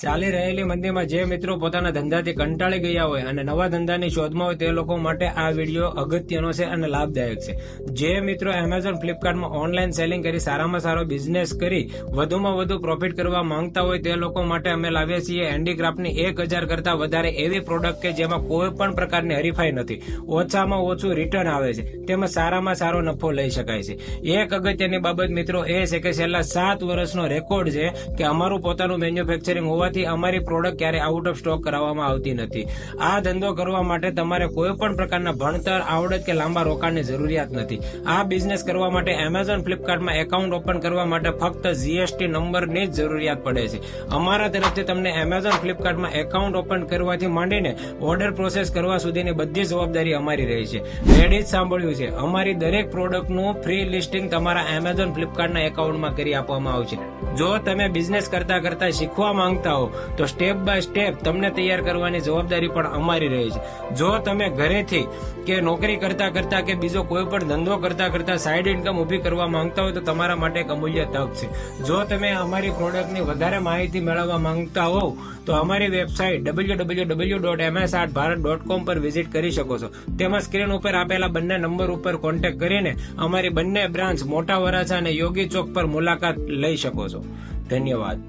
ચાલી રહેલી મંદીમાં જે મિત્રો પોતાના ધંધાથી કંટાળી ગયા હોય અને નવા ધંધાની શોધમાં હોય તે લોકો માટે આ વિડીયો અગત્યનો છે અને લાભદાયક છે. જે મિત્રો એમેઝોન ફ્લિપકાર્ટમાં ઓનલાઈન સેલિંગ કરી સારામાં સારો બિઝનેસ કરી વધુમાં વધુ પ્રોફિટ કરવા માંગતા હોય તે લોકો માટે અમે લાવ્યા છીએ હેન્ડીક્રાફ્ટની 1000 કરતા વધારે એવી પ્રોડક્ટ કે જેમાં કોઈ પણ પ્રકારની હરીફાઈ નથી, ઓછામાં ઓછું રિટર્ન આવે છે, તેમાં સારામાં સારો નફો લઈ શકાય છે. એક અગત્યની બાબત મિત્રો એ છે કે છેલ્લા 7 વર્ષનો રેકોર્ડ છે કે અમારું પોતાનું મેન્યુફેક્ચરિંગ હોવાથી અમારી પ્રોડક્ટ ક્યારે આઉટ ઓફ સ્ટોક કરાવવામાં આવતી નથી. આ ધંધો કરવા માટે તમારે કોઈ પણ પ્રકારના ભણતર, આવડત કે લાંબા રોકાણની જરૂરિયાત નથી. આ બિઝનેસ કરવા માટે એમેઝોન ફ્લિપકાર્ટમાં એકાઉન્ટ ઓપન કરવા માટે ફક્ત જીએસટી નંબરની જ જરૂરિયાત પડે છે. અમારા તરફથી તમને એમેઝોન ફ્લિપકાર્ટમાં એકાઉન્ટ ઓપન કરવાથી માંડીને ઓર્ડર પ્રોસેસ કરવા સુધીની બધી જવાબદારી અમારી રહી છે. રેડી જ સાંભળ્યું છે, અમારી દરેક પ્રોડક્ટનું ફ્રી લિસ્ટિંગ તમારા એમેઝોન ફ્લિપકાર્ટના એકાઉન્ટમાં કરી આપવામાં આવશે. જો તમે બિઝનેસ કરતા કરતા શીખવા માંગતા હો તો સ્ટેપ બાય સ્ટેપ તમને તૈયાર કરવાની જવાબદારી પણ અમારી રહી છે. જો તમે ઘરેથી કે નોકરી કરતા કરતા કે બીજો કોઈ પણ ધંધો કરતા કરતા સાઈડ ઇન્કમ ઊભી કરવા માંગતા હોય તો તમારા માટે એક અમૂલ્ય તક છે. જો તમે અમારી પ્રોડક્ટની વધારે માહિતી મેળવવા માંગતા હો તો અમારી વેબસાઇટ www.msartbharat.com પર વિઝિટ કરી શકો છો. તેમાં સ્ક્રીન ઉપર આપેલા બંને નંબર ઉપર કોન્ટેક્ટ કરીને અમારી બંને બ્રાન્ચ મોટા વરાછા અને યોગી ચોક પર મુલાકાત લઈ શકો છો. ધન્યવાદ.